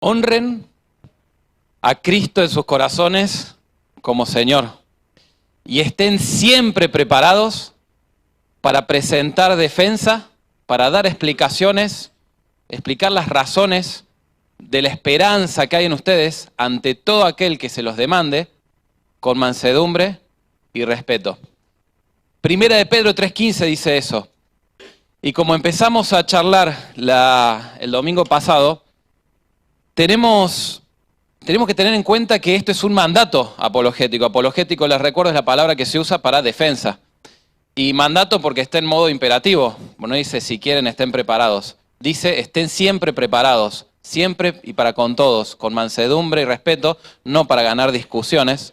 Honren a Cristo en sus corazones como Señor y estén siempre preparados para presentar defensa, para dar explicaciones, explicar las razones de la esperanza que hay en ustedes ante todo aquel que se los demande con mansedumbre y respeto. Primera de Pedro 3:15 dice eso. Y como empezamos a charlar el domingo pasado, tenemos que tener en cuenta que esto es un mandato apologético. Apologético, les recuerdo, es la palabra que se usa para defensa. Y mandato porque está en modo imperativo. Bueno, dice si quieren estén preparados. Dice estén siempre preparados, siempre y para con todos, con mansedumbre y respeto, no para ganar discusiones,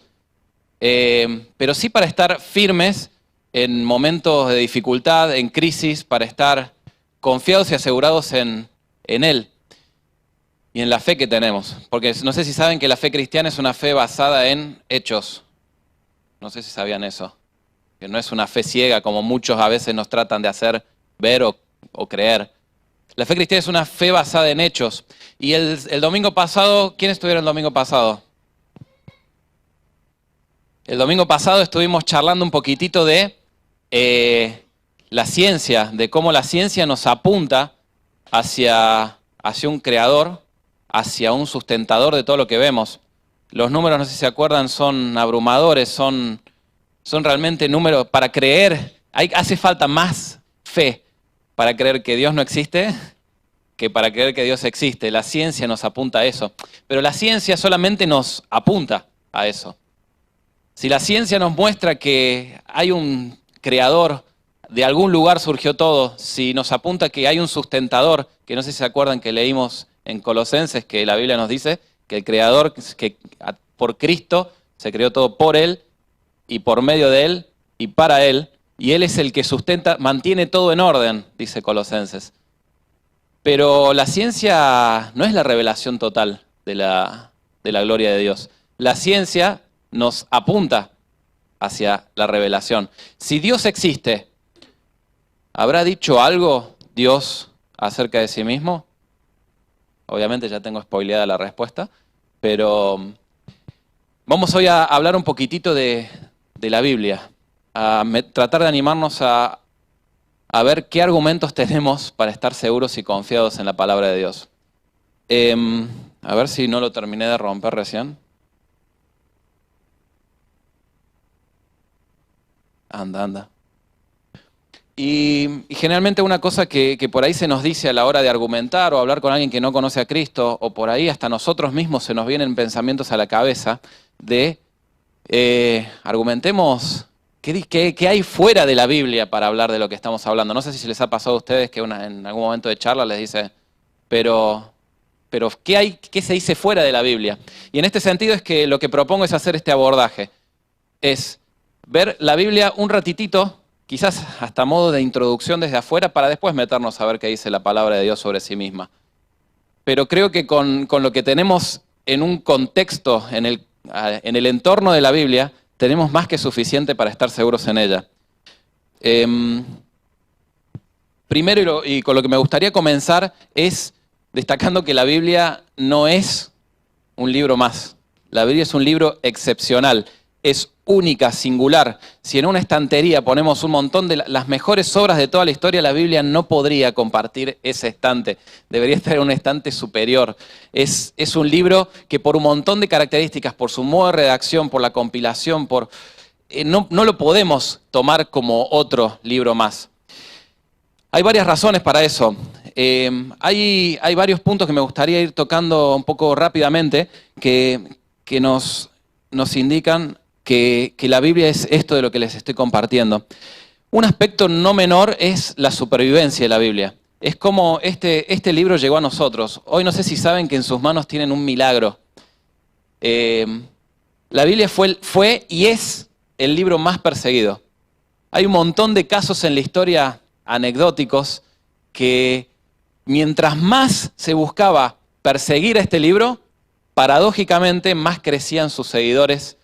pero sí para estar firmes en momentos de dificultad, en crisis, para estar confiados y asegurados en Él y en la fe que tenemos. Porque no sé si saben que la fe cristiana es una fe basada en hechos. No sé si sabían eso. Que no es una fe ciega como muchos a veces nos tratan de hacer ver o creer. La fe cristiana es una fe basada en hechos. Y el domingo pasado, ¿quiénes estuvieron el domingo pasado? El domingo pasado estuvimos charlando un poquitito de la ciencia, de cómo la ciencia nos apunta hacia un creador, hacia un sustentador de todo lo que vemos. Los números, no sé si se acuerdan, son abrumadores, son realmente números. Para creer, hace falta más fe para creer que Dios no existe que para creer que Dios existe. La ciencia nos apunta a eso. Pero la ciencia solamente nos apunta a eso. Si la ciencia nos muestra que hay un creador, de algún lugar surgió todo, si nos apunta que hay un sustentador, que no sé si se acuerdan que leímos en Colosenses, que la Biblia nos dice que el creador, que por Cristo se creó todo por Él, y por medio de Él, y para Él, y Él es el que sustenta, mantiene todo en orden, dice Colosenses. Pero la ciencia no es la revelación total de la gloria de Dios. La ciencia nos apunta hacia la revelación. Si Dios existe, ¿habrá dicho algo Dios acerca de sí mismo? Obviamente ya tengo spoileada la respuesta, pero vamos hoy a hablar un poquitito de la Biblia, a tratar de animarnos a ver qué argumentos tenemos para estar seguros y confiados en la palabra de Dios. A ver si no lo terminé de romper recién. Anda. Y generalmente una cosa que por ahí se nos dice a la hora de argumentar o hablar con alguien que no conoce a Cristo, o por ahí hasta nosotros mismos se nos vienen pensamientos a la cabeza de argumentemos qué hay fuera de la Biblia para hablar de lo que estamos hablando. No sé si les ha pasado a ustedes que en algún momento de charla les dice, pero ¿qué se dice fuera de la Biblia? Y en este sentido es que lo que propongo es hacer este abordaje, es ver la Biblia un ratitito, quizás hasta modo de introducción desde afuera, para después meternos a ver qué dice la palabra de Dios sobre sí misma. Pero creo que con lo que tenemos en un contexto, en el entorno de la Biblia, tenemos más que suficiente para estar seguros en ella. Primero, y con lo que me gustaría comenzar, es destacando que la Biblia no es un libro más. La Biblia es un libro excepcional. Es única, singular. Si en una estantería ponemos un montón de las mejores obras de toda la historia, la Biblia no podría compartir ese estante. Debería estar en un estante superior. Es un libro que por un montón de características, por su modo de redacción, por la compilación, no lo podemos tomar como otro libro más. Hay varias razones para eso. Hay varios puntos que me gustaría ir tocando un poco rápidamente que nos indican que la Biblia es esto de lo que les estoy compartiendo. Un aspecto no menor es la supervivencia de la Biblia. Es como este libro llegó a nosotros. Hoy no sé si saben que en sus manos tienen un milagro. La Biblia fue y es el libro más perseguido. Hay un montón de casos en la historia anecdóticos que mientras más se buscaba perseguir a este libro, paradójicamente más crecían sus seguidores,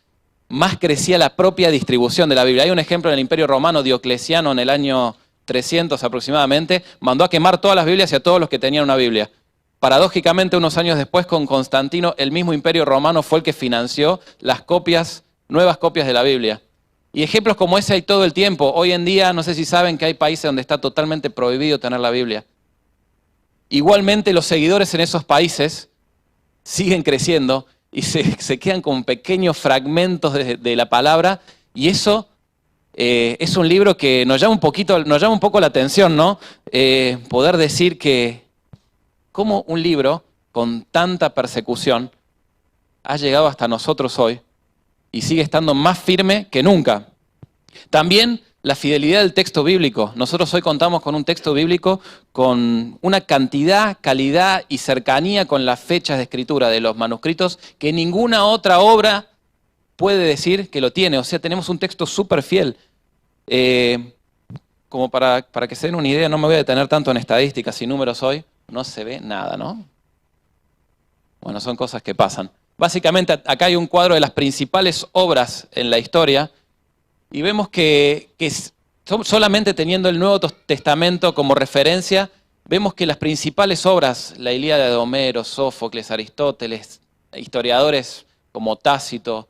más crecía la propia distribución de la Biblia. Hay un ejemplo en el Imperio Romano, Diocleciano en el año 300 aproximadamente, mandó a quemar todas las Biblias y a todos los que tenían una Biblia, Paradójicamente, unos años después, con Constantino, el mismo Imperio Romano fue el que financió las copias, nuevas copias de la Biblia. Y ejemplos como ese hay todo el tiempo. Hoy en día, no sé si saben que hay países donde está totalmente prohibido tener la Biblia. Igualmente, los seguidores en esos países siguen creciendo y se quedan con pequeños fragmentos de la palabra, y eso es un libro que nos llama un poco la atención, ¿no? Poder decir que cómo un libro con tanta persecución ha llegado hasta nosotros hoy y sigue estando más firme que nunca. También la fidelidad del texto bíblico. Nosotros hoy contamos con un texto bíblico con una cantidad, calidad y cercanía con las fechas de escritura de los manuscritos que ninguna otra obra puede decir que lo tiene. O sea, tenemos un texto súper fiel. Como para que se den una idea, no me voy a detener tanto en estadísticas y números hoy. No se ve nada, ¿no? Bueno, son cosas que pasan. Básicamente, acá hay un cuadro de las principales obras en la historia y vemos que solamente teniendo el Nuevo Testamento como referencia, vemos que las principales obras, la Ilíada de Homero, Sófocles, Aristóteles, historiadores como Tácito,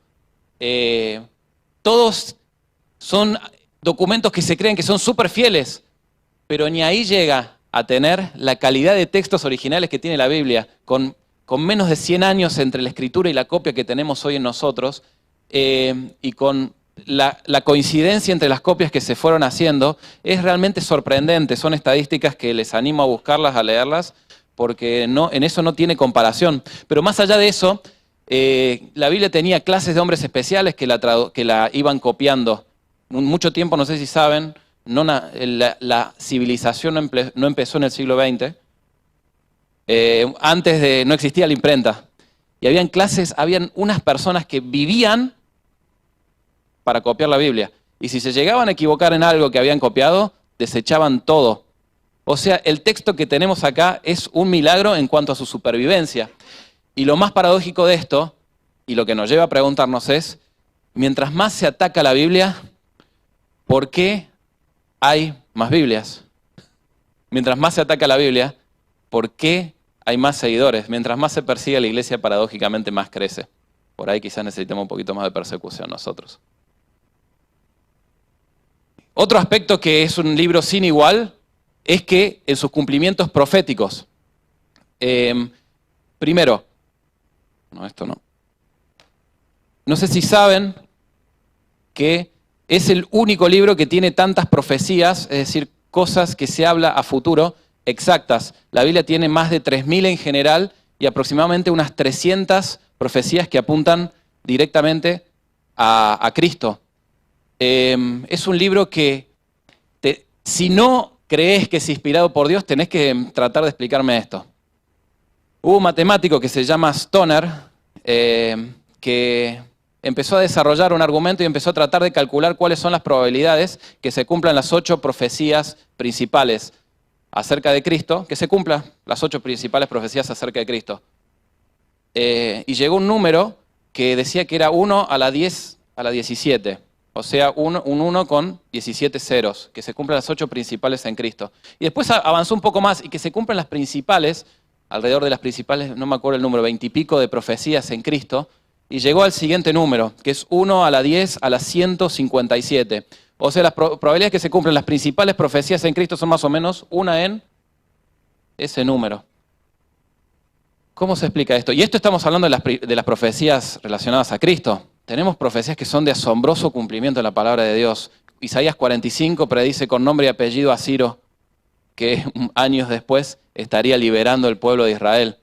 todos son documentos que se creen que son súper fieles, pero ni ahí llega a tener la calidad de textos originales que tiene la Biblia, con menos de 100 años entre la escritura y la copia que tenemos hoy en nosotros, y con la coincidencia entre las copias que se fueron haciendo, es realmente sorprendente. Son estadísticas que les animo a buscarlas, a leerlas, porque en eso no tiene comparación. Pero más allá de eso, la Biblia tenía clases de hombres especiales que la iban copiando. Mucho tiempo, no sé si saben, la civilización no empezó en el siglo XX. No existía la imprenta. Y habían unas personas que vivían para copiar la Biblia. Y si se llegaban a equivocar en algo que habían copiado, desechaban todo. O sea, el texto que tenemos acá es un milagro en cuanto a su supervivencia. Y lo más paradójico de esto, y lo que nos lleva a preguntarnos es, mientras más se ataca la Biblia, ¿por qué hay más Biblias? Mientras más se ataca la Biblia, ¿por qué hay más seguidores? Mientras más se persigue a la iglesia, paradójicamente más crece. Por ahí quizás necesitemos un poquito más de persecución nosotros. Otro aspecto que es un libro sin igual es que en sus cumplimientos proféticos, primero, esto no. No sé si saben que es el único libro que tiene tantas profecías, es decir, cosas que se habla a futuro, exactas. La Biblia tiene más de 3.000 en general y aproximadamente unas 300 profecías que apuntan directamente a Cristo. Es un libro que, si no crees que es inspirado por Dios, tenés que tratar de explicarme esto. Hubo un matemático que se llama Stoner, que empezó a desarrollar un argumento y empezó a tratar de calcular cuáles son las probabilidades que se cumplan las 8 profecías principales acerca de Cristo, que se cumplan las 8 principales profecías acerca de Cristo. Y llegó un número que decía que era 1 a la 10 a la 17. O sea, un 1 con 17 ceros, que se cumplan las 8 principales en Cristo. Y después avanzó un poco más y que se cumplan las principales, alrededor de las principales, no me acuerdo el número, 20 y pico de profecías en Cristo, y llegó al siguiente número, que es 1 a la 10 a la 157. O sea, las probabilidades que se cumplan las principales profecías en Cristo son más o menos una en ese número. ¿Cómo se explica esto? Y esto estamos hablando de las profecías relacionadas a Cristo. Tenemos profecías que son de asombroso cumplimiento de la palabra de Dios. Isaías 45 predice con nombre y apellido a Ciro, que años después estaría liberando el pueblo de Israel.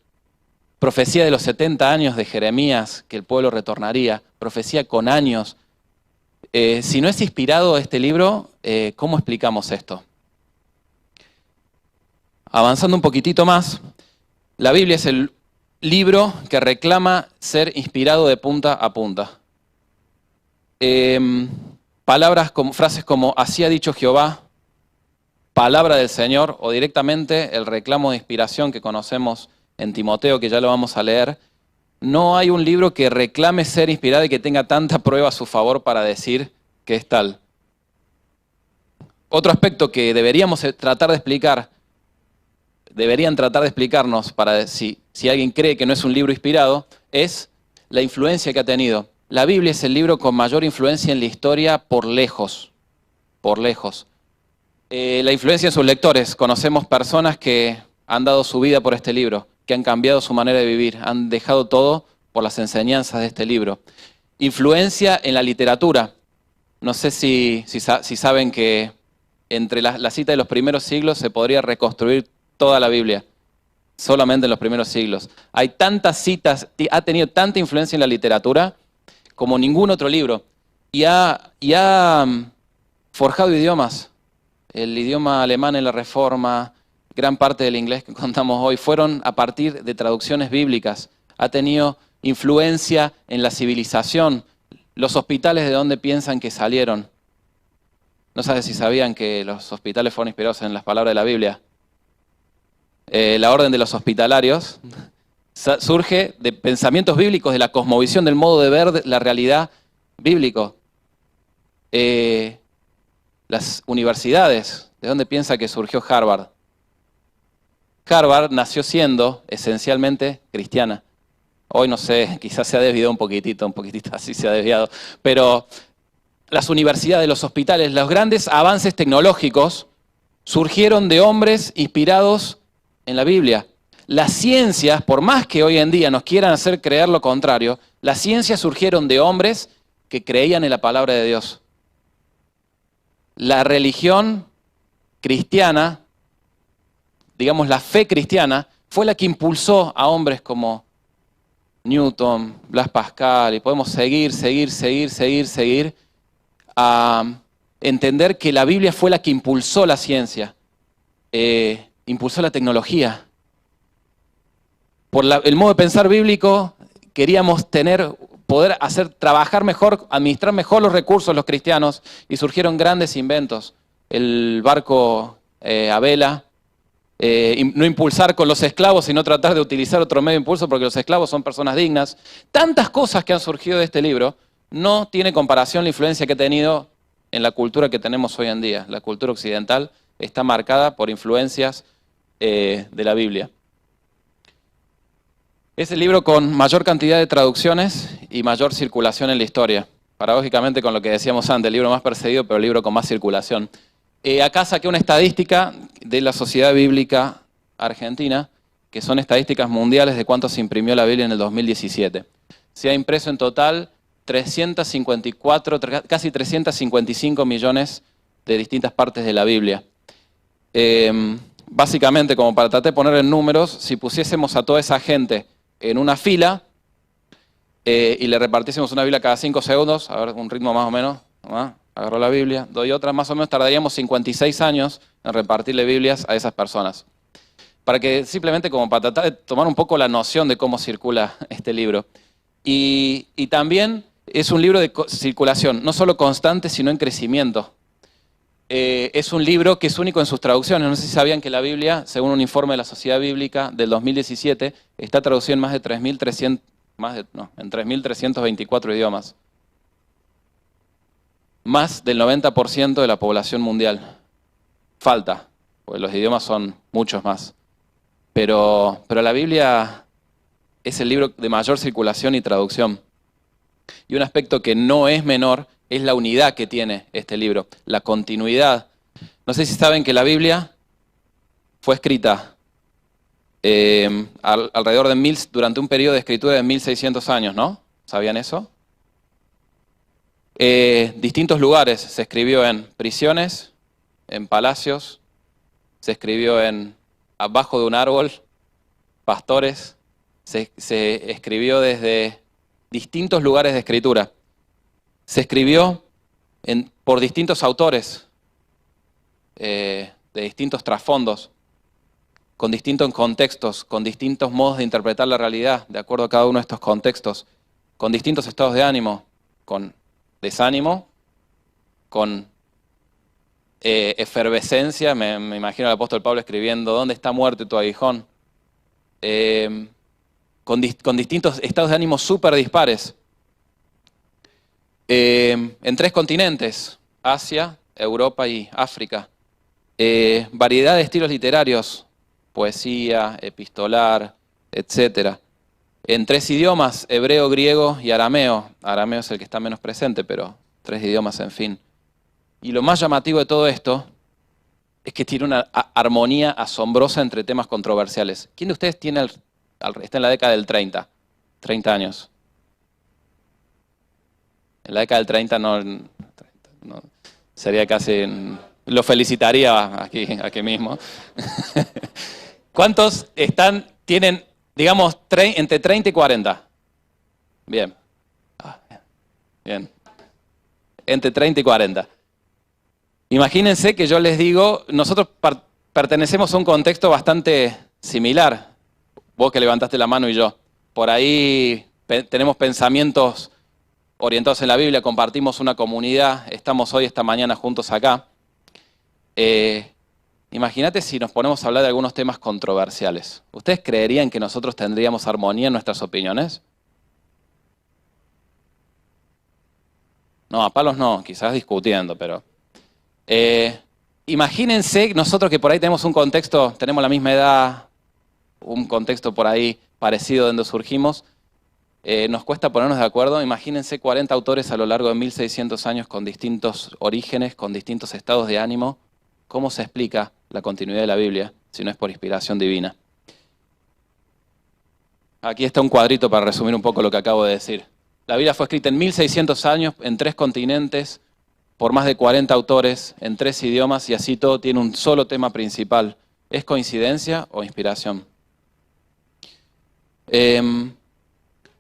Profecía de los 70 años de Jeremías, que el pueblo retornaría. Profecía con años. Si no es inspirado este libro, ¿cómo explicamos esto? Avanzando un poquitito más, la Biblia es el libro que reclama ser inspirado de punta a punta. Frases como así ha dicho Jehová, palabra del Señor, o directamente el reclamo de inspiración que conocemos en Timoteo, que ya lo vamos a leer. No hay un libro que reclame ser inspirado y que tenga tanta prueba a su favor para decir que es tal. Otro aspecto que deberíamos tratar de explicar, deberían tratar de explicarnos, para si alguien cree que no es un libro inspirado, es la influencia que ha tenido. La Biblia es el libro con mayor influencia en la historia por lejos, por lejos. La influencia en sus lectores. Conocemos personas que han dado su vida por este libro, que han cambiado su manera de vivir, han dejado todo por las enseñanzas de este libro. Influencia en la literatura. No sé si saben que entre la cita de los primeros siglos se podría reconstruir toda la Biblia, solamente en los primeros siglos. Hay tantas citas, ha tenido tanta influencia en la literatura como ningún otro libro. Y ha forjado idiomas. El idioma alemán en la Reforma, gran parte del inglés que contamos hoy, fueron a partir de traducciones bíblicas. Ha tenido influencia en la civilización. Los hospitales, ¿de dónde piensan que salieron? No sé si sabían que los hospitales fueron inspirados en las palabras de la Biblia. La orden de los hospitalarios surge de pensamientos bíblicos, de la cosmovisión, del modo de ver la realidad bíblico. Las universidades, ¿de dónde piensa que surgió Harvard? Harvard nació siendo esencialmente cristiana. Hoy no sé, quizás se ha desviado un poquitito así se ha desviado, pero las universidades, los hospitales, los grandes avances tecnológicos surgieron de hombres inspirados en la Biblia. Las ciencias, por más que hoy en día nos quieran hacer creer lo contrario, las ciencias surgieron de hombres que creían en la palabra de Dios. La religión cristiana, digamos la fe cristiana, fue la que impulsó a hombres como Newton, Blas Pascal, y podemos seguir, a entender que la Biblia fue la que impulsó la ciencia, impulsó la tecnología. Por el modo de pensar bíblico, queríamos poder trabajar mejor, administrar mejor los recursos los cristianos, y surgieron grandes inventos. El barco a vela, no impulsar con los esclavos, sino tratar de utilizar otro medio de impulso, porque los esclavos son personas dignas. Tantas cosas que han surgido de este libro, no tiene comparación la influencia que ha tenido en la cultura que tenemos hoy en día. La cultura occidental está marcada por influencias de la Biblia. Es el libro con mayor cantidad de traducciones y mayor circulación en la historia. Paradójicamente con lo que decíamos antes, el libro más perseguido, pero el libro con más circulación. Acá saqué una estadística de la Sociedad Bíblica Argentina, que son estadísticas mundiales de cuánto se imprimió la Biblia en el 2017. Se ha impreso en total 354, casi 355 millones de distintas partes de la Biblia. Básicamente, como para tratar de poner en números, si pusiésemos a toda esa gente en una fila y le repartiésemos una Biblia cada 5 segundos, a ver, un ritmo más o menos, ¿no? Agarró la Biblia, doy otra, más o menos tardaríamos 56 años en repartirle Biblias a esas personas. Para que simplemente como para tratar de tomar un poco la noción de cómo circula este libro. Y también es un libro de circulación, no solo constante, sino en crecimiento. Es un libro que es único en sus traducciones. No sé si sabían que la Biblia, según un informe de la Sociedad Bíblica del 2017, está traducida en más de 3.324 idiomas. Más del 90% de la población mundial. Falta, porque los idiomas son muchos más. Pero la Biblia es el libro de mayor circulación y traducción. Y un aspecto que no es menor es la unidad que tiene este libro, la continuidad. No sé si saben que la Biblia fue escrita alrededor de durante un periodo de escritura de 1600 años, ¿no? ¿Sabían eso? Distintos lugares. Se escribió en prisiones, en palacios, se escribió abajo de un árbol, pastores, se escribió desde distintos lugares de escritura. Se escribió por distintos autores, de distintos trasfondos, con distintos contextos, con distintos modos de interpretar la realidad, de acuerdo a cada uno de estos contextos, con distintos estados de ánimo, con desánimo, con efervescencia. Me imagino al apóstol Pablo escribiendo, ¿dónde está muerto tu aguijón? Con distintos estados de ánimo súper dispares. En 3 continentes, Asia, Europa y África. Variedad de estilos literarios, poesía, epistolar, etc. En 3 idiomas, hebreo, griego y arameo. Arameo es el que está menos presente, pero 3 idiomas, en fin. Y lo más llamativo de todo esto es que tiene una armonía asombrosa entre temas controversiales. ¿Quién de ustedes está en la década del 30? 30 años. En la década del 30 no sería casi... Lo felicitaría aquí mismo. ¿Cuántos tienen, digamos, entre 30 y 40? Bien. Bien. Entre 30 y 40. Imagínense que yo les digo, nosotros pertenecemos a un contexto bastante similar. Vos que levantaste la mano y yo. Por ahí tenemos pensamientos orientados en la Biblia, compartimos una comunidad, estamos hoy, esta mañana juntos acá. Imagínate si nos ponemos a hablar de algunos temas controversiales. ¿Ustedes creerían que nosotros tendríamos armonía en nuestras opiniones? No, a palos no, quizás discutiendo, pero... imagínense nosotros que por ahí tenemos un contexto, tenemos la misma edad, un contexto por ahí parecido de donde surgimos, nos cuesta ponernos de acuerdo. Imagínense 40 autores a lo largo de 1600 años con distintos orígenes, con distintos estados de ánimo. ¿Cómo se explica la continuidad de la Biblia si no es por inspiración divina? Aquí está un cuadrito para resumir un poco lo que acabo de decir. La Biblia fue escrita en 1600 años, en 3 continentes, por más de 40 autores, en 3 idiomas, y así todo tiene un solo tema principal. ¿Es coincidencia o inspiración?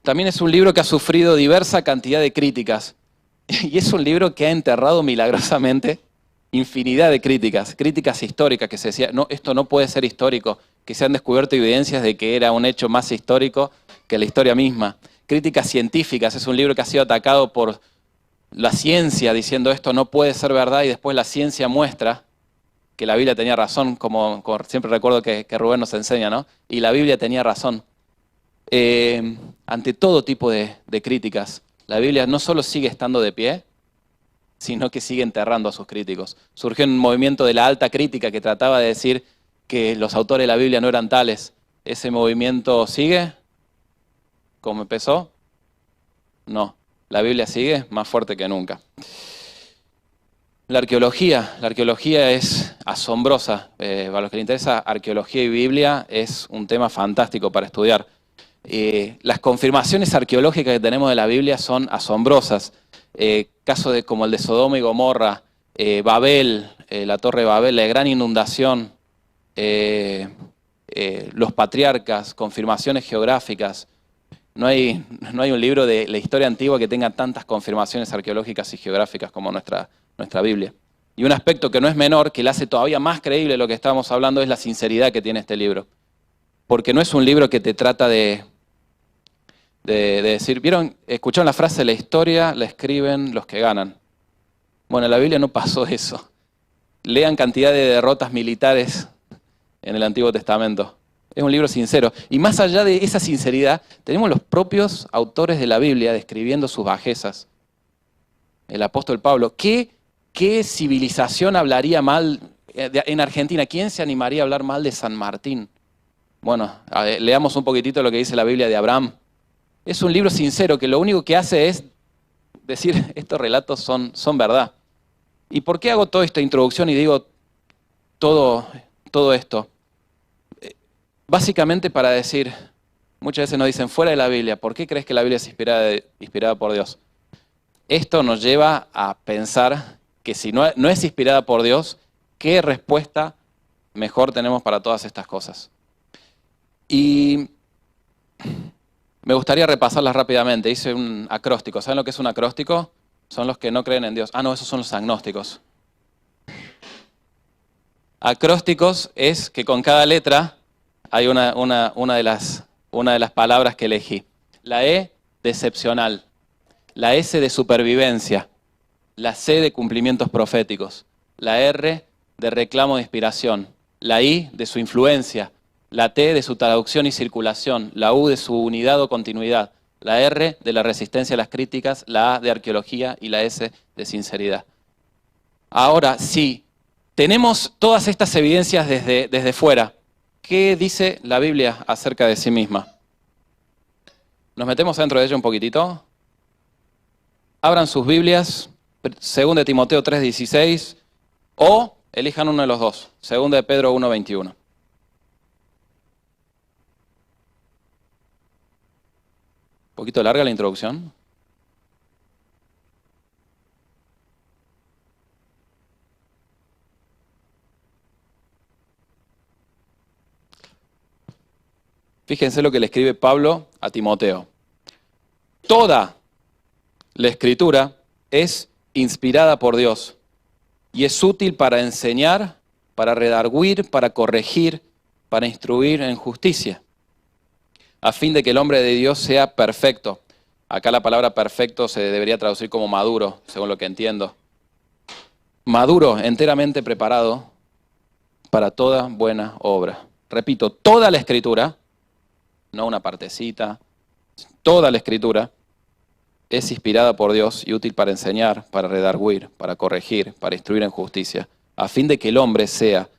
También es un libro que ha sufrido diversa cantidad de críticas, y es un libro que ha enterrado milagrosamente infinidad de críticas históricas que se decía, no, esto no puede ser histórico, que se han descubierto evidencias de que era un hecho más histórico que la historia misma. Críticas científicas, es un libro que ha sido atacado por la ciencia diciendo esto no puede ser verdad, y después la ciencia muestra que la Biblia tenía razón, como siempre recuerdo que Rubén nos enseña, ¿no? Y la Biblia tenía razón. Ante todo tipo de críticas, la Biblia no solo sigue estando de pie, sino que sigue enterrando a sus críticos. Surgió un movimiento de la alta crítica que trataba de decir que los autores de la Biblia no eran tales. ¿Ese movimiento sigue como empezó? No. La Biblia sigue más fuerte que nunca. La arqueología es asombrosa. Para los que les interesa arqueología y Biblia es un tema fantástico para estudiar. Las confirmaciones arqueológicas que tenemos de la Biblia son asombrosas. Casos como el de Sodoma y Gomorra, Babel, la Torre de Babel, la gran inundación, los patriarcas, confirmaciones geográficas. No hay un libro de la historia antigua que tenga tantas confirmaciones arqueológicas y geográficas como nuestra Biblia. Y un aspecto que no es menor, que le hace todavía más creíble lo que estamos hablando, es la sinceridad que tiene este libro. Porque no es un libro que te trata de decir, ¿vieron? ¿Escucharon la frase? La historia la escriben los que ganan. Bueno, en la Biblia no pasó eso. Lean cantidad de derrotas militares en el Antiguo Testamento. Es un libro sincero. Y más allá de esa sinceridad, tenemos los propios autores de la Biblia describiendo sus bajezas. El apóstol Pablo. ¿Qué civilización hablaría mal en Argentina? ¿Quién se animaría a hablar mal de San Martín? Bueno, leamos un poquitito lo que dice la Biblia de Abraham. Es un libro sincero que lo único que hace es decir, estos relatos son verdad. ¿Y por qué hago toda esta introducción y digo todo esto? Básicamente para decir, muchas veces nos dicen, fuera de la Biblia, ¿por qué crees que la Biblia es inspirada por Dios? Esto nos lleva a pensar que si no es inspirada por Dios, ¿qué respuesta mejor tenemos para todas estas cosas? Y me gustaría repasarlas rápidamente. Hice un acróstico. ¿Saben lo que es un acróstico? Son los que no creen en Dios. Ah, no, esos son los agnósticos. Acrósticos es que con cada letra hay una de las palabras que elegí. La E, de excepcional. La S, de supervivencia. La C, de cumplimientos proféticos. La R, de reclamo de inspiración. La I, de su influencia. La T, de su traducción y circulación. La U, de su unidad o continuidad. La R, de la resistencia a las críticas. La A, de arqueología. Y la S, de sinceridad. Ahora, sí, tenemos todas estas evidencias desde fuera. ¿Qué dice la Biblia acerca de sí misma? ¿Nos metemos dentro de ella un poquitito? Abran sus Biblias, 2 de Timoteo 3:16, o elijan uno de los dos, 2 de Pedro 1:21. Un poquito larga la introducción. Fíjense lo que le escribe Pablo a Timoteo. Toda la Escritura es inspirada por Dios y es útil para enseñar, para redarguir, para corregir, para instruir en justicia, a fin de que el hombre de Dios sea perfecto. Acá la palabra perfecto se debería traducir como maduro, según lo que entiendo. Maduro, enteramente preparado para toda buena obra. Repito, toda la Escritura, no una partecita, toda la Escritura es inspirada por Dios y útil para enseñar, para redarguir, para corregir, para instruir en justicia, a fin de que el hombre sea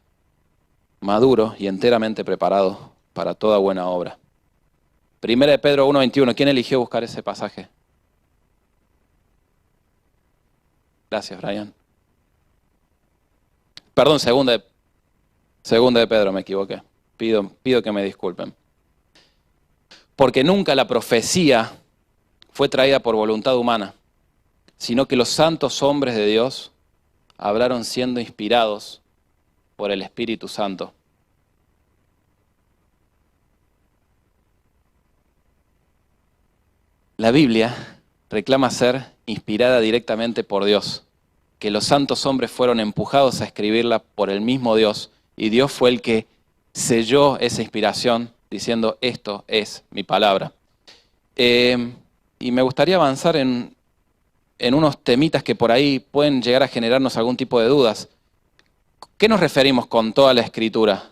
maduro y enteramente preparado para toda buena obra. 1 de Pedro 1:21, ¿quién eligió buscar ese pasaje? Gracias, Brian. Perdón, segunda de Pedro, me equivoqué. Pido que me disculpen. Porque nunca la profecía fue traída por voluntad humana, sino que los santos hombres de Dios hablaron siendo inspirados por el Espíritu Santo. La Biblia reclama ser inspirada directamente por Dios, que los santos hombres fueron empujados a escribirla por el mismo Dios, y Dios fue el que selló esa inspiración diciendo, esto es mi palabra. Y me gustaría avanzar en unos temitas que por ahí pueden llegar a generarnos algún tipo de dudas. ¿Qué nos referimos con toda la Escritura?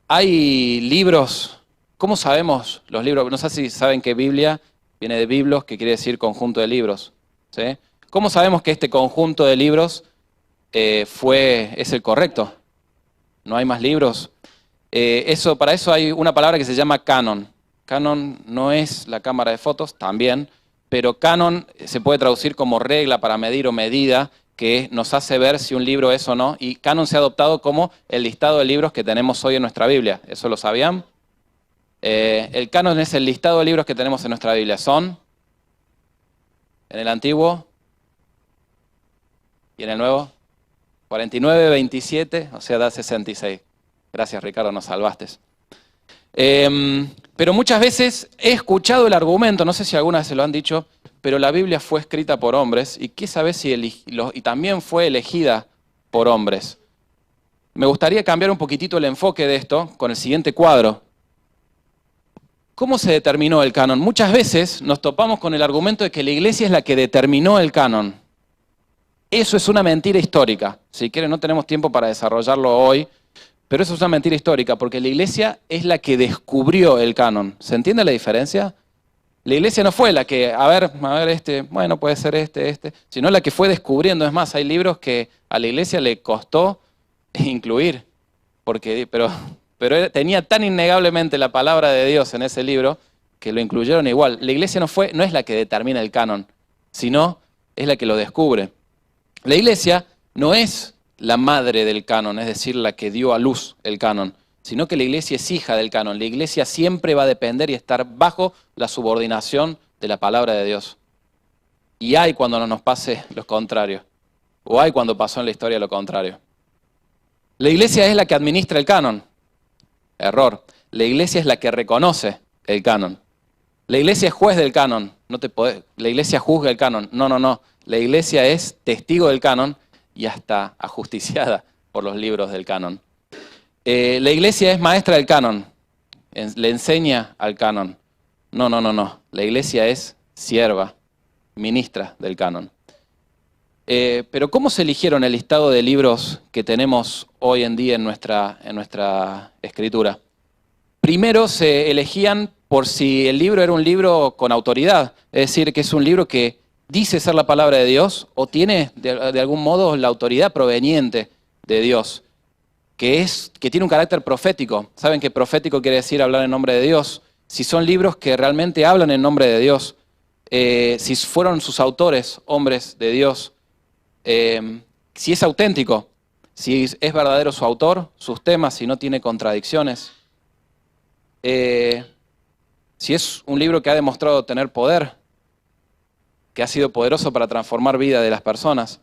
¿Hay libros? ¿Cómo sabemos los libros? No sé si saben que Biblia viene de biblos, que quiere decir conjunto de libros, ¿sí? ¿Cómo sabemos que este conjunto de libros es el correcto? ¿No hay más libros? Para eso hay una palabra que se llama canon. Canon no es la cámara de fotos, también, pero canon se puede traducir como regla para medir o medida que nos hace ver si un libro es o no, y canon se ha adoptado como el listado de libros que tenemos hoy en nuestra Biblia. ¿Eso lo sabían? El canon es el listado de libros que tenemos en nuestra Biblia. Son, en el Antiguo y en el Nuevo, 49, 27, o sea, da 66. Gracias, Ricardo, nos salvaste. Pero muchas veces he escuchado el argumento, no sé si alguna vez se lo han dicho, pero la Biblia fue escrita por hombres, y qué sabes si y también fue elegida por hombres. Me gustaría cambiar un poquitito el enfoque de esto con el siguiente cuadro. ¿Cómo se determinó el canon? Muchas veces nos topamos con el argumento de que la iglesia es la que determinó el canon. Eso es una mentira histórica. Si quieren, no tenemos tiempo para desarrollarlo hoy, pero eso es una mentira histórica, porque la iglesia es la que descubrió el canon. ¿Se entiende la diferencia? La iglesia no fue la que, a ver, bueno, puede ser este, sino la que fue descubriendo. Es más, hay libros que a la iglesia le costó incluir, pero tenía tan innegablemente la palabra de Dios en ese libro que lo incluyeron igual. La iglesia no es la que determina el canon, sino es la que lo descubre. La iglesia no es la madre del canon, es decir, la que dio a luz el canon, sino que la iglesia es hija del canon. La iglesia siempre va a depender y estar bajo la subordinación de la palabra de Dios. Y hay cuando no nos pase lo contrario, o hay cuando pasó en la historia lo contrario. La iglesia es la que administra el canon. Error. La iglesia es la que reconoce el canon. La iglesia es juez del canon. La iglesia juzga el canon. No. La iglesia es testigo del canon y hasta ajusticiada por los libros del canon. La iglesia es maestra del canon. Le enseña al canon. No. La iglesia es sierva, ministra del canon. Pero ¿cómo se eligieron el listado de libros que tenemos hoy en día en nuestra escritura? Primero se elegían por si el libro era un libro con autoridad, es decir, que es un libro que dice ser la palabra de Dios o tiene de algún modo la autoridad proveniente de Dios. que tiene un carácter profético. ¿Saben que profético quiere decir hablar en nombre de Dios? Si son libros que realmente hablan en nombre de Dios, si fueron sus autores hombres de Dios, si es auténtico, si es verdadero su autor, sus temas, si no tiene contradicciones, si es un libro que ha demostrado tener poder, que ha sido poderoso para transformar vida de las personas,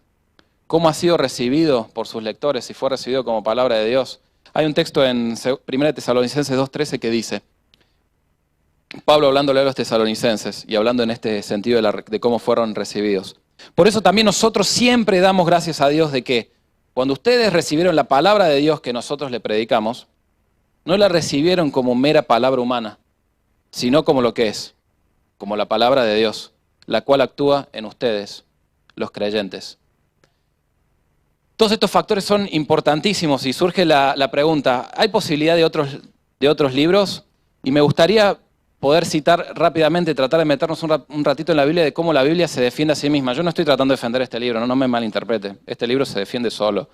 cómo ha sido recibido por sus lectores, si fue recibido como palabra de Dios. Hay un texto en 1 Tesalonicenses 2:13 que dice, Pablo hablándole a los tesalonicenses y hablando en este sentido de cómo fueron recibidos. Por eso también nosotros siempre damos gracias a Dios de que cuando ustedes recibieron la palabra de Dios que nosotros le predicamos, no la recibieron como mera palabra humana, sino como lo que es, como la palabra de Dios, la cual actúa en ustedes, los creyentes. Todos estos factores son importantísimos y surge la pregunta, ¿hay posibilidad de otros libros? Y me gustaría poder citar rápidamente, tratar de meternos un ratito en la Biblia de cómo la Biblia se defiende a sí misma. Yo no estoy tratando de defender este libro, no me malinterprete. Este libro se defiende solo.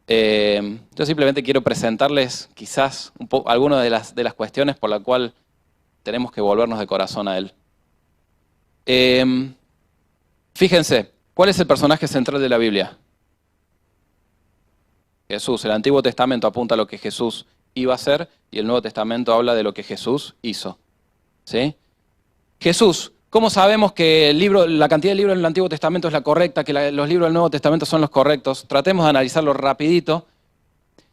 Yo simplemente quiero presentarles quizás algunas de las cuestiones por las cuales tenemos que volvernos de corazón a él. Fíjense, ¿cuál es el personaje central de la Biblia? Jesús. El Antiguo Testamento apunta a lo que Jesús iba a hacer y el Nuevo Testamento habla de lo que Jesús hizo. ¿Sí? Jesús, ¿cómo sabemos que la cantidad de libros en el Antiguo Testamento es la correcta, que los libros del Nuevo Testamento son los correctos? Tratemos de analizarlo rapidito.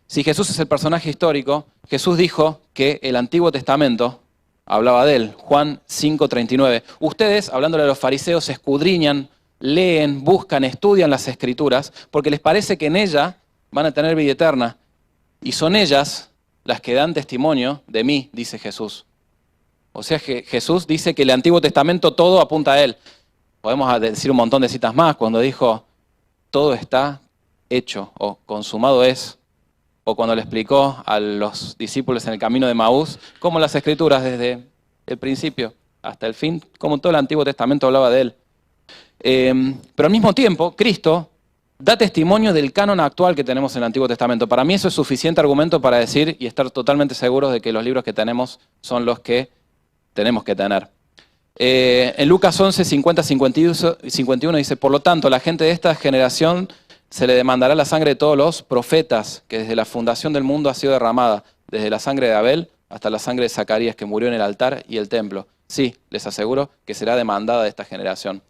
Si Jesús es el personaje histórico, Jesús dijo que el Antiguo Testamento hablaba de él. Juan 5:39. Ustedes, hablándole a los fariseos, escudriñan, leen, buscan, estudian las Escrituras, porque les parece que en ella van a tener vida eterna. Y son ellas las que dan testimonio de mí, dice Jesús. O sea que Jesús dice que el Antiguo Testamento todo apunta a él. Podemos decir un montón de citas más, cuando dijo, todo está hecho, o consumado es, o cuando le explicó a los discípulos en el camino de Maús, cómo las Escrituras desde el principio hasta el fin, como todo el Antiguo Testamento hablaba de él. Pero al mismo tiempo, Cristo da testimonio del canon actual que tenemos en el Antiguo Testamento. Para mí eso es suficiente argumento para decir y estar totalmente seguros de que los libros que tenemos son los que tenemos que tener. En Lucas 11, 50, 51 dice, por lo tanto, la gente de esta generación se le demandará la sangre de todos los profetas que desde la fundación del mundo ha sido derramada, desde la sangre de Abel hasta la sangre de Zacarías que murió en el altar y el templo. Sí, les aseguro que será demandada de esta generación.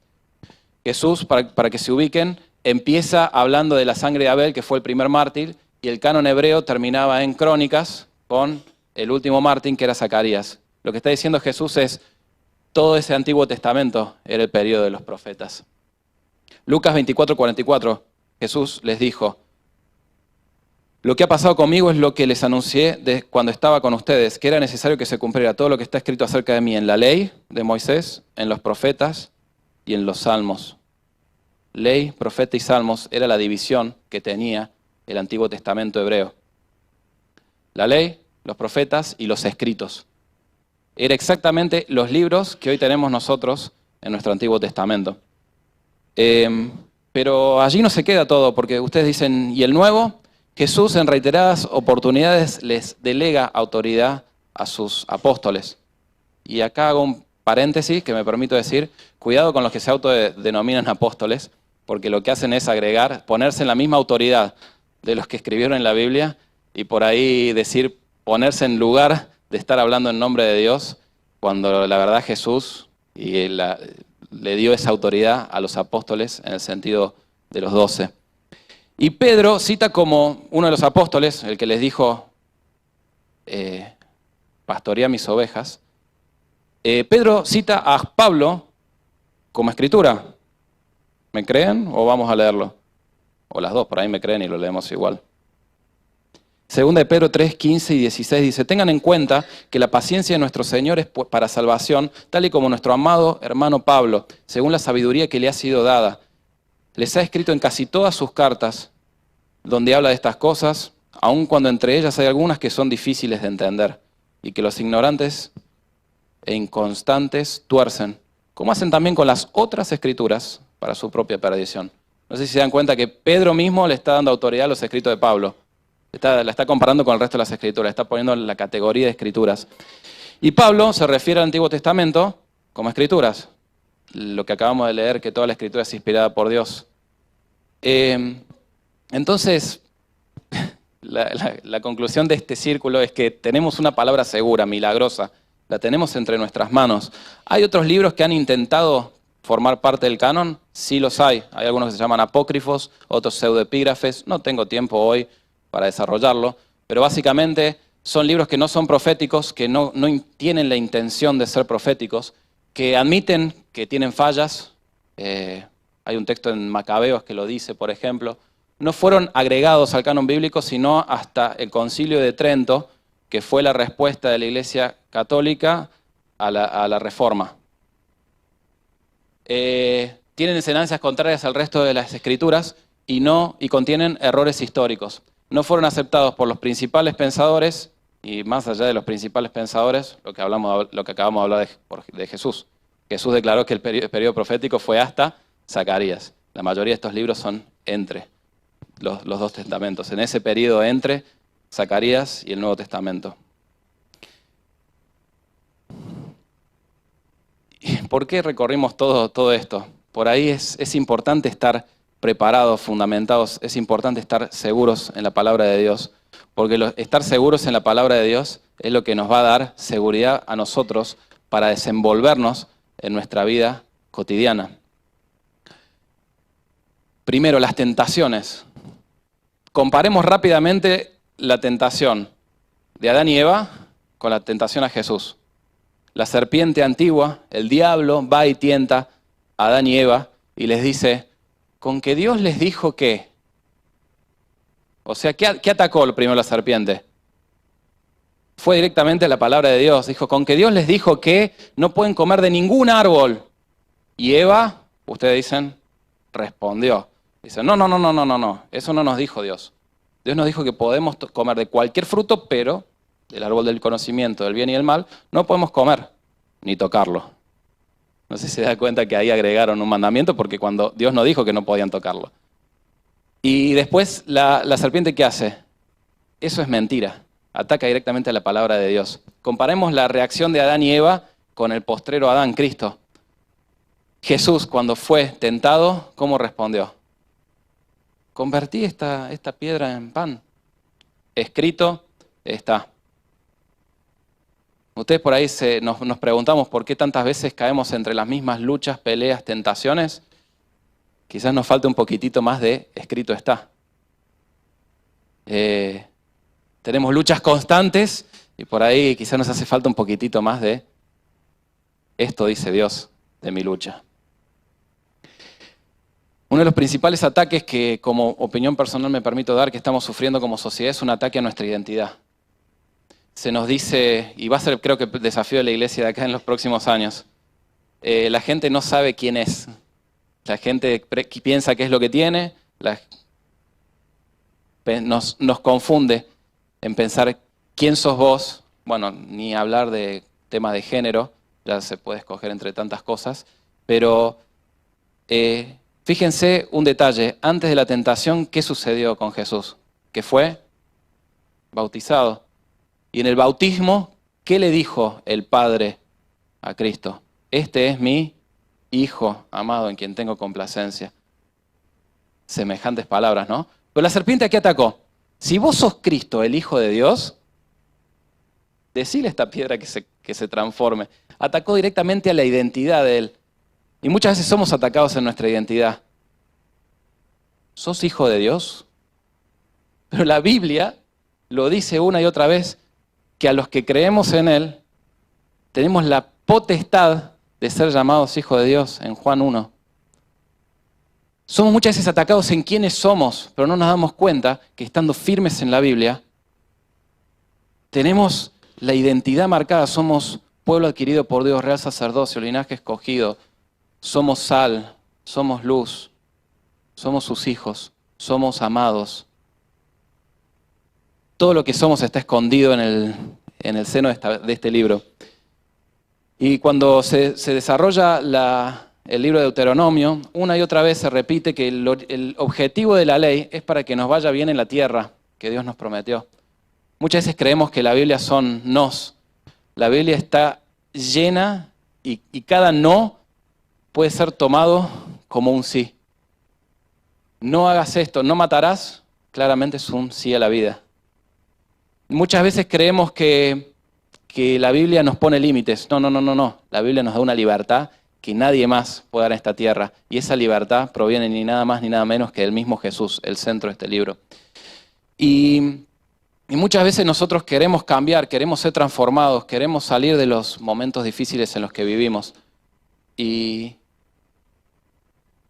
Jesús, para que se ubiquen, empieza hablando de la sangre de Abel, que fue el primer mártir, y el canon hebreo terminaba en Crónicas con el último mártir, que era Zacarías. Lo que está diciendo Jesús es, todo ese Antiguo Testamento era el periodo de los profetas. Lucas 24:44, Jesús les dijo, lo que ha pasado conmigo es lo que les anuncié cuando estaba con ustedes, que era necesario que se cumpliera todo lo que está escrito acerca de mí en la ley de Moisés, en los profetas y en los salmos. Ley, profeta y salmos era la división que tenía el Antiguo Testamento hebreo. La ley, los profetas y los escritos. Era exactamente los libros que hoy tenemos nosotros en nuestro Antiguo Testamento. Pero allí no se queda todo, porque ustedes dicen, ¿y el Nuevo? Jesús en reiteradas oportunidades les delega autoridad a sus apóstoles. Y acá hago un paréntesis que me permito decir, cuidado con los que se autodenominan apóstoles, porque lo que hacen es agregar, ponerse en la misma autoridad de los que escribieron en la Biblia y por ahí decir, ponerse en lugar de estar hablando en nombre de Dios, cuando la verdad Jesús le dio esa autoridad a los apóstoles en el sentido de los 12. Y Pedro cita como uno de los apóstoles, el que les dijo, pastorea mis ovejas. Pedro cita a Pablo como escritura. ¿Me creen o vamos a leerlo? O las dos, por ahí me creen y lo leemos igual. Segunda de Pedro 3, 15 y 16 dice, tengan en cuenta que la paciencia de nuestro Señor es para salvación, tal y como nuestro amado hermano Pablo, según la sabiduría que le ha sido dada. Les ha escrito en casi todas sus cartas, donde habla de estas cosas, aun cuando entre ellas hay algunas que son difíciles de entender, y que los ignorantes e inconstantes tuercen, como hacen también con las otras escrituras, para su propia perdición. No sé si se dan cuenta que Pedro mismo le está dando autoridad a los escritos de Pablo. La está comparando con el resto de las escrituras, está poniendo la categoría de escrituras. Y Pablo se refiere al Antiguo Testamento como escrituras. Lo que acabamos de leer, que toda la escritura es inspirada por Dios. Entonces, la conclusión de este círculo es que tenemos una palabra segura, milagrosa, la tenemos entre nuestras manos. ¿Hay otros libros que han intentado formar parte del canon? Sí los hay. Hay algunos que se llaman apócrifos, otros pseudoepígrafes. No tengo tiempo hoy para desarrollarlo, pero básicamente son libros que no son proféticos, que no tienen la intención de ser proféticos, que admiten que tienen fallas. Hay un texto en Macabeos que lo dice, por ejemplo. No fueron agregados al canon bíblico, sino hasta el Concilio de Trento, que fue la respuesta de la Iglesia Católica a la Reforma. Tienen enseñanzas contrarias al resto de las escrituras y contienen errores históricos. No fueron aceptados por los principales pensadores, y más allá de los principales pensadores, lo que acabamos de hablar de Jesús. Jesús declaró que el periodo profético fue hasta Zacarías. La mayoría de estos libros son entre los dos testamentos, en ese periodo entre Zacarías y el Nuevo Testamento. ¿Por qué recorrimos todo esto? Por ahí es importante estar preparados, fundamentados, es importante estar seguros en la palabra de Dios, porque estar seguros en la palabra de Dios es lo que nos va a dar seguridad a nosotros para desenvolvernos en nuestra vida cotidiana. Primero, las tentaciones. Comparemos rápidamente la tentación de Adán y Eva con la tentación a Jesús. La serpiente antigua, el diablo, va y tienta a Adán y Eva y les dice, ¿con que Dios les dijo qué? O sea, ¿qué atacó primero la serpiente? Fue directamente la palabra de Dios. Dijo, con que Dios les dijo que no pueden comer de ningún árbol. Y Eva, ustedes dicen, respondió. Dice, no, eso no nos dijo Dios. Dios nos dijo que podemos comer de cualquier fruto, pero del árbol del conocimiento del bien y el mal, no podemos comer ni tocarlo. No sé si se da cuenta que ahí agregaron un mandamiento, porque cuando Dios no dijo que no podían tocarlo. Y después la serpiente, ¿qué hace? Eso es mentira. Ataca directamente a la palabra de Dios. Comparemos la reacción de Adán y Eva con el postrero Adán, Cristo. Jesús, cuando fue tentado, ¿cómo respondió? Convertí esta piedra en pan. Escrito está. Ustedes por ahí nos preguntamos por qué tantas veces caemos entre las mismas luchas, peleas, tentaciones. Quizás nos falte un poquitito más de escrito está. Tenemos luchas constantes y por ahí quizás nos hace falta un poquitito más de esto dice Dios de mi lucha. Uno de los principales ataques que como opinión personal me permito dar que estamos sufriendo como sociedad es un ataque a nuestra identidad. Se nos dice, y va a ser creo que el desafío de la iglesia de acá en los próximos años, la gente no sabe quién es. La gente piensa qué es lo que tiene, nos confunde en pensar quién sos vos. Bueno, ni hablar de temas de género, ya se puede escoger entre tantas cosas, pero fíjense un detalle, antes de la tentación, ¿qué sucedió con Jesús? Que fue bautizado. Y en el bautismo, ¿qué le dijo el Padre a Cristo? Este es mi Hijo amado en quien tengo complacencia. Semejantes palabras, ¿no? Pero la serpiente, ¿a qué atacó? Si vos sos Cristo, el Hijo de Dios, decile a esta piedra que se transforme. Atacó directamente a la identidad de Él. Y muchas veces somos atacados en nuestra identidad. ¿Sos hijo de Dios? Pero la Biblia lo dice una y otra vez, que a los que creemos en Él, tenemos la potestad de ser llamados hijos de Dios, en Juan 1. Somos muchas veces atacados en quiénes somos, pero no nos damos cuenta que estando firmes en la Biblia, tenemos la identidad marcada, somos pueblo adquirido por Dios, real sacerdocio, linaje escogido, somos sal, somos luz, somos sus hijos, somos amados. Todo lo que somos está escondido en el seno de este libro. Y cuando se desarrolla el libro de Deuteronomio, una y otra vez se repite que el objetivo de la ley es para que nos vaya bien en la tierra, que Dios nos prometió. Muchas veces creemos que la Biblia son nos. La Biblia está llena y cada no puede ser tomado como un sí. No hagas esto, no matarás, claramente es un sí a la vida. Muchas veces creemos que la Biblia nos pone límites. No. La Biblia nos da una libertad que nadie más puede dar en esta tierra. Y esa libertad proviene ni nada más ni nada menos que del mismo Jesús, el centro de este libro. Y muchas veces nosotros queremos cambiar, queremos ser transformados, queremos salir de los momentos difíciles en los que vivimos. Y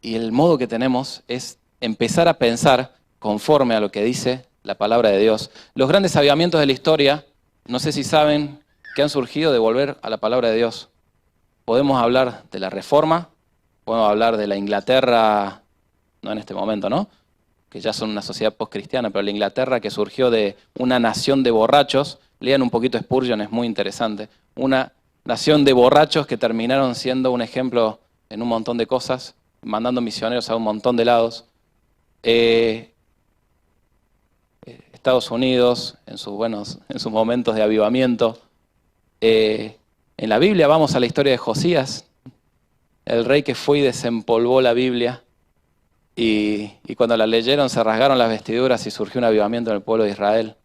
el modo que tenemos es empezar a pensar conforme a lo que dice la palabra de Dios. Los grandes avivamientos de la historia, no sé si saben, que han surgido de volver a la palabra de Dios. Podemos hablar de la Reforma, podemos hablar de la Inglaterra, no en este momento, ¿no? Que ya son una sociedad postcristiana, pero la Inglaterra que surgió de una nación de borrachos, lean un poquito Spurgeon, es muy interesante, una nación de borrachos que terminaron siendo un ejemplo en un montón de cosas, mandando misioneros a un montón de lados. Estados Unidos, en sus momentos de avivamiento. En la Biblia vamos a la historia de Josías, el rey que fue y desempolvó la Biblia, y cuando la leyeron se rasgaron las vestiduras y surgió un avivamiento en el pueblo de Israel.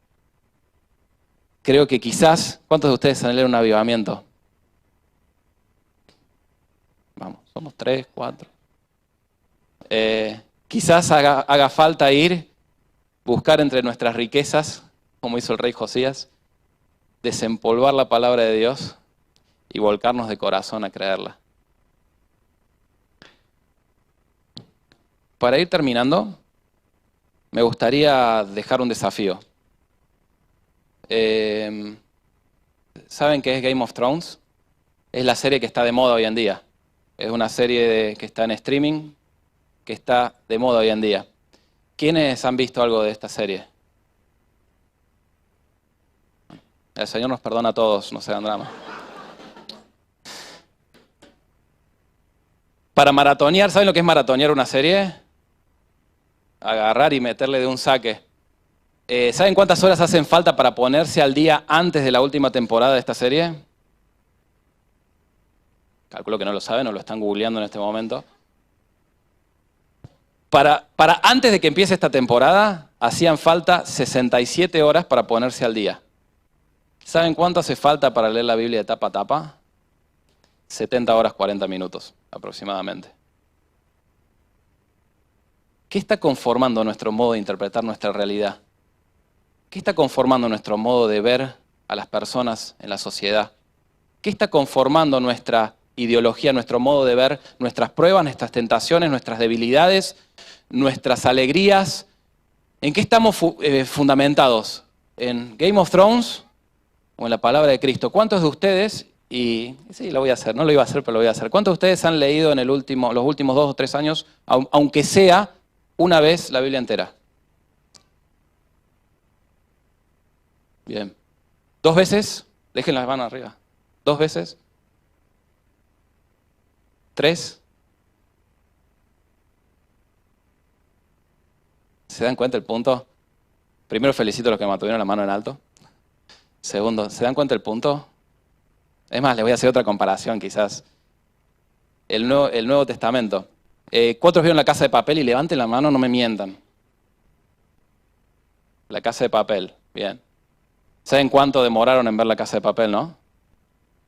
Creo que quizás, ¿cuántos de ustedes han leído un avivamiento? Vamos, somos 3, 4. Quizás haga falta buscar entre nuestras riquezas, como hizo el rey Josías, desempolvar la palabra de Dios y volcarnos de corazón a creerla. Para ir terminando, me gustaría dejar un desafío. ¿Saben qué es Game of Thrones? Es la serie que está de moda hoy en día. Es una serie que está en streaming, que está de moda hoy en día. ¿Quiénes han visto algo de esta serie? El Señor nos perdona a todos, no se hagan drama. Para maratonear, ¿saben lo que es maratonear una serie? Agarrar y meterle de un saque. ¿Saben cuántas horas hacen falta para ponerse al día antes de la última temporada de esta serie? Calculo que no lo saben o lo están googleando en este momento. Para antes de que empiece esta temporada, hacían falta 67 horas para ponerse al día. ¿Saben cuánto hace falta para leer la Biblia de tapa a tapa? 70 horas 40 minutos aproximadamente. ¿Qué está conformando nuestro modo de interpretar nuestra realidad? ¿Qué está conformando nuestro modo de ver a las personas en la sociedad? ¿Qué está conformando nuestra ideología, nuestro modo de ver nuestras pruebas, nuestras tentaciones, nuestras debilidades, nuestras alegrías? ¿En qué estamos fundamentados? ¿En Game of Thrones o en la palabra de Cristo? ¿Cuántos de ustedes, y sí, lo voy a hacer, no lo iba a hacer, pero lo voy a hacer, ¿cuántos de ustedes han leído en los últimos 2 o 3 años, aunque sea una vez, la Biblia entera? Bien. 2 veces, dejen las manos arriba. 2 veces. 3. ¿Se dan cuenta el punto? Primero felicito a los que mantuvieron la mano en alto. Segundo, ¿se dan cuenta el punto? Es más, les voy a hacer otra comparación quizás. El Nuevo Testamento. ¿Cuántos vieron La Casa de Papel? Y levanten la mano, no me mientan. La Casa de Papel, bien. ¿Saben cuánto demoraron en ver La Casa de Papel, no?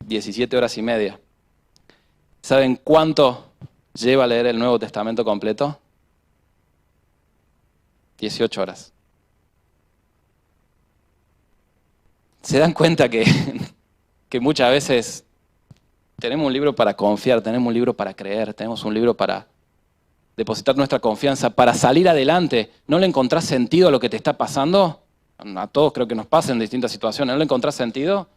17 horas y media. ¿Saben cuánto lleva a leer el Nuevo Testamento completo? 18 horas. ¿Se dan cuenta que muchas veces tenemos un libro para confiar, tenemos un libro para creer, tenemos un libro para depositar nuestra confianza, para salir adelante? ¿No le encontrás sentido a lo que te está pasando? A todos creo que nos pasa en distintas situaciones. ¿No le encontrás sentido?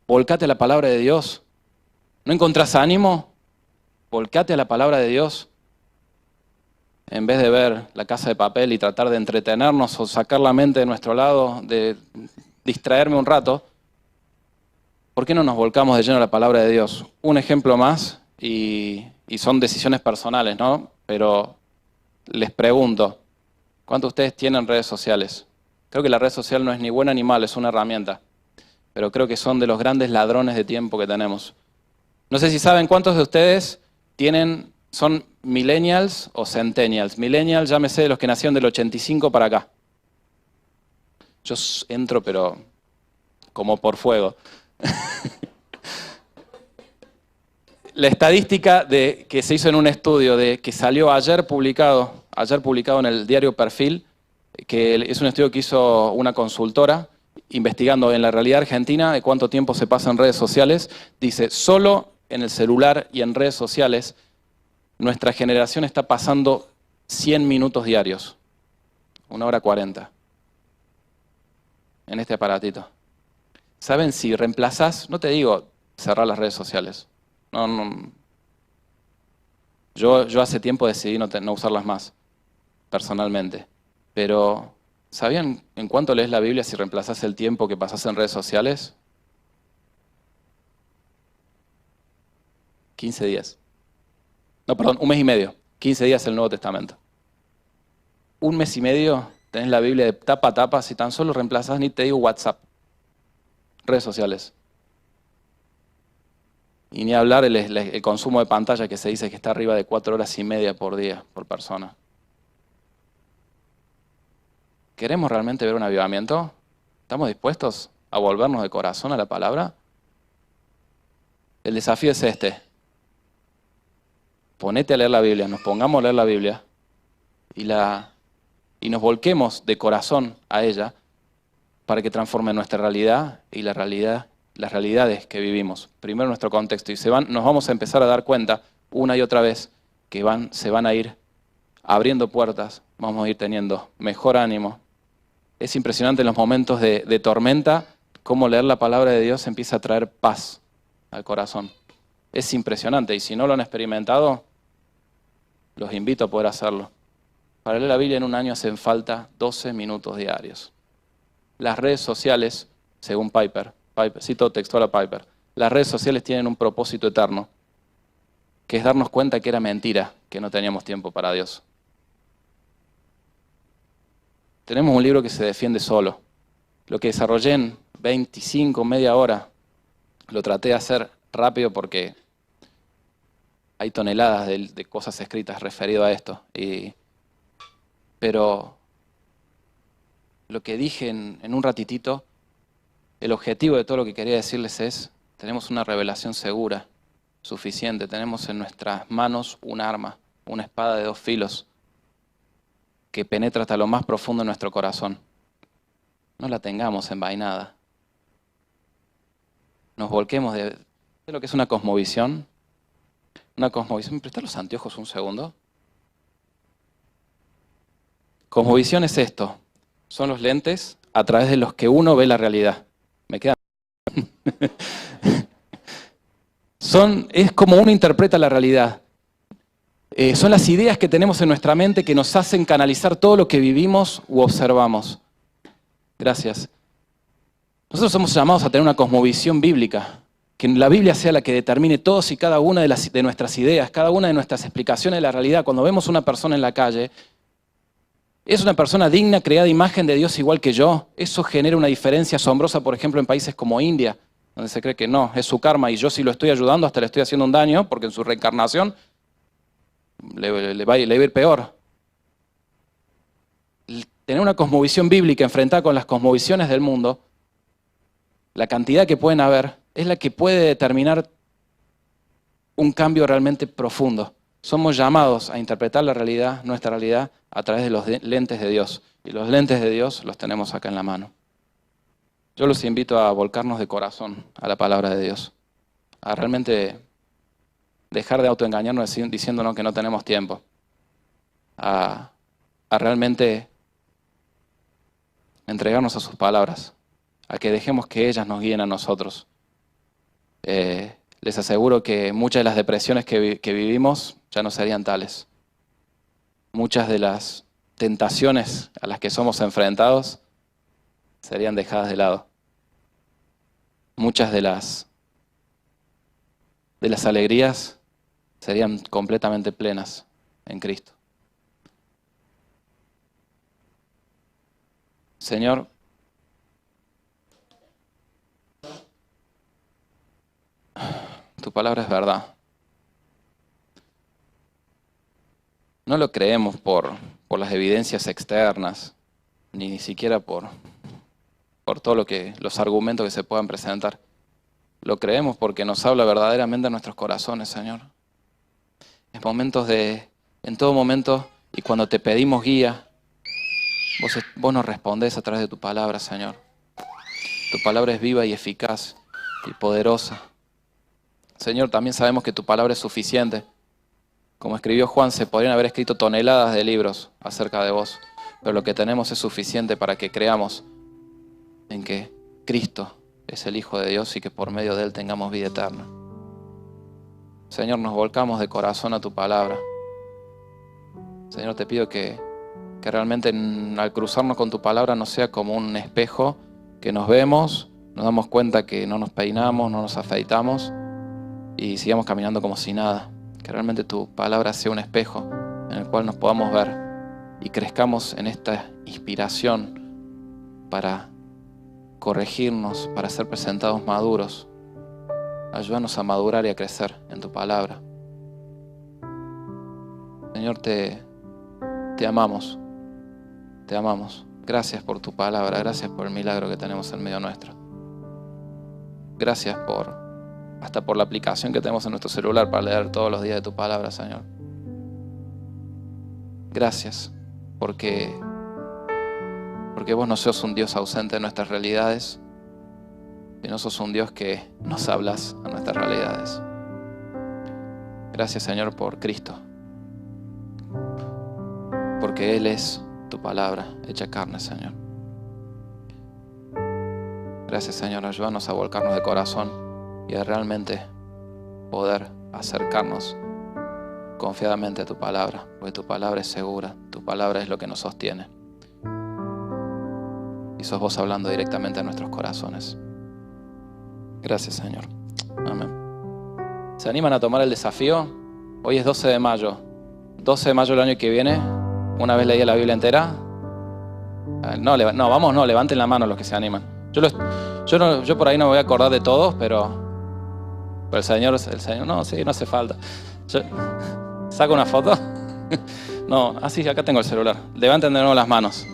Volcate a la palabra de Dios. ¿No encontrás ánimo? Volcate a la palabra de Dios. En vez de ver La Casa de Papel y tratar de entretenernos o sacar la mente de nuestro lado, de distraerme un rato, ¿por qué no nos volcamos de lleno a la palabra de Dios? Un ejemplo más, y son decisiones personales, ¿no? Pero les pregunto, ¿Cuántos de ustedes tienen redes sociales? Creo que la red social no es ni buena ni mala, es una herramienta. Pero creo que son de los grandes ladrones de tiempo que tenemos. No sé si saben cuántos de ustedes son millennials o centennials. Millennials, llámese de los que nacieron del 85 para acá. Yo entro, pero como por fuego. La estadística que se hizo en un estudio que salió ayer publicado en el diario Perfil, que es un estudio que hizo una consultora investigando en la realidad argentina de cuánto tiempo se pasa en redes sociales, dice, solo en el celular y en redes sociales, nuestra generación está pasando 100 minutos diarios, 1 hora 40, en este aparatito. ¿Saben si reemplazás? No te digo cerrar las redes sociales. No. Yo hace tiempo decidí no usarlas más, personalmente. Pero, ¿sabían en cuánto lees la Biblia si reemplazás el tiempo que pasás en redes sociales? 15 días. No, perdón, 1 mes y medio. 15 días el Nuevo Testamento. 1 mes y medio tenés la Biblia de tapa a tapa si tan solo reemplazás, ni te digo WhatsApp, redes sociales. Y ni hablar el consumo de pantalla que se dice que está arriba de 4 horas y media por día, por persona. ¿Queremos realmente ver un avivamiento? ¿Estamos dispuestos a volvernos de corazón a la palabra? El desafío es este. Ponete a leer la Biblia, nos pongamos a leer la Biblia y nos volquemos de corazón a ella para que transforme nuestra realidad y las realidades que vivimos. Primero nuestro contexto. Y nos vamos a empezar a dar cuenta una y otra vez que se van a ir abriendo puertas, vamos a ir teniendo mejor ánimo. Es impresionante en los momentos de tormenta cómo leer la palabra de Dios empieza a traer paz al corazón. Es impresionante y si no lo han experimentado, los invito a poder hacerlo. Para leer la Biblia en un año hacen falta 12 minutos diarios. Las redes sociales, según Piper, cito textual a Piper, las redes sociales tienen un propósito eterno, que es darnos cuenta que era mentira, que no teníamos tiempo para Dios. Tenemos un libro que se defiende solo. Lo que desarrollé en 25, media hora, lo traté de hacer rápido porque hay toneladas de cosas escritas referido a esto. Pero lo que dije en un ratitito, el objetivo de todo lo que quería decirles es, tenemos una revelación segura, suficiente. Tenemos en nuestras manos un arma, una espada de 2 filos, que penetra hasta lo más profundo de nuestro corazón. No la tengamos envainada. Nos volquemos de lo que es una cosmovisión. Una cosmovisión. ¿Me prestás los anteojos un segundo? Cosmovisión es esto. Son los lentes a través de los que uno ve la realidad. ¿Me quedan? Es como uno interpreta la realidad. Son las ideas que tenemos en nuestra mente que nos hacen canalizar todo lo que vivimos u observamos. Gracias. Nosotros somos llamados a tener una cosmovisión bíblica, que la Biblia sea la que determine todas y cada una de nuestras ideas, cada una de nuestras explicaciones de la realidad. Cuando vemos una persona en la calle, ¿es una persona digna, creada a imagen de Dios igual que yo? Eso genera una diferencia asombrosa, por ejemplo, en países como India, donde se cree que no, es su karma y yo si lo estoy ayudando hasta le estoy haciendo un daño, porque en su reencarnación le va a ir peor. Tener una cosmovisión bíblica enfrentada con las cosmovisiones del mundo, la cantidad que pueden haber, es la que puede determinar un cambio realmente profundo. Somos llamados a interpretar la realidad, nuestra realidad, a través de los lentes de Dios. Y los lentes de Dios los tenemos acá en la mano. Yo los invito a volcarnos de corazón a la palabra de Dios. A realmente dejar de autoengañarnos diciéndonos que no tenemos tiempo. A realmente entregarnos a sus palabras. A que dejemos que ellas nos guíen a nosotros. Les aseguro que muchas de las depresiones que vivimos ya no serían tales. Muchas de las tentaciones a las que somos enfrentados serían dejadas de lado. Muchas de las alegrías serían completamente plenas en Cristo. Señor, tu palabra es verdad. No lo creemos por las evidencias externas, ni siquiera por todo los argumentos que se puedan presentar. Lo creemos porque nos habla verdaderamente a nuestros corazones, Señor. En todo momento, y cuando te pedimos guía, vos nos respondés a través de tu palabra, Señor. Tu palabra es viva y eficaz y poderosa. Señor, también sabemos que tu palabra es suficiente. Como escribió Juan, se podrían haber escrito toneladas de libros acerca de vos, pero lo que tenemos es suficiente para que creamos en que Cristo es el Hijo de Dios y que por medio de Él tengamos vida eterna. Señor, nos volcamos de corazón a tu palabra. Señor, te pido que realmente al cruzarnos con tu palabra no sea como un espejo que nos vemos, nos damos cuenta que no nos peinamos, no nos afeitamos y sigamos caminando como si nada. Que realmente tu palabra sea un espejo en el cual nos podamos ver y crezcamos en esta inspiración para corregirnos, para ser presentados maduros. Ayúdanos a madurar y a crecer en tu palabra. Señor, te amamos. Te amamos. Gracias por tu palabra. Gracias por el milagro que tenemos en medio nuestro. Gracias hasta por la aplicación que tenemos en nuestro celular para leer todos los días de tu palabra, Señor. Gracias porque vos no sos un Dios ausente de nuestras realidades, sino sos un Dios que nos hablas a nuestras realidades. Gracias, Señor, por Cristo, porque Él es tu palabra hecha carne, Señor. Gracias, Señor, ayúdanos a volcarnos de corazón y a realmente poder acercarnos confiadamente a tu palabra, porque tu palabra es segura, tu palabra es lo que nos sostiene. Y sos vos hablando directamente a nuestros corazones. Gracias, Señor. Amén. ¿Se animan a tomar el desafío? Hoy es 12 de mayo. 12 de mayo del año que viene, una vez leí la Biblia entera. No, levanten la mano los que se animan. Yo por ahí no me voy a acordar de todos, pero el Señor, no, sí, no hace falta. ¿Saco una foto? No, así, acá tengo el celular. Levanten de nuevo las manos.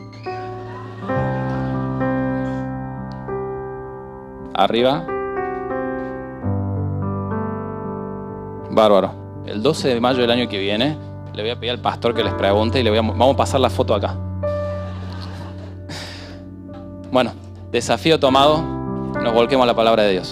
Arriba. Bárbaro. El 12 de mayo del año que viene, le voy a pedir al pastor que les pregunte y vamos a pasar la foto acá. Bueno, desafío tomado. Nos volquemos a la palabra de Dios.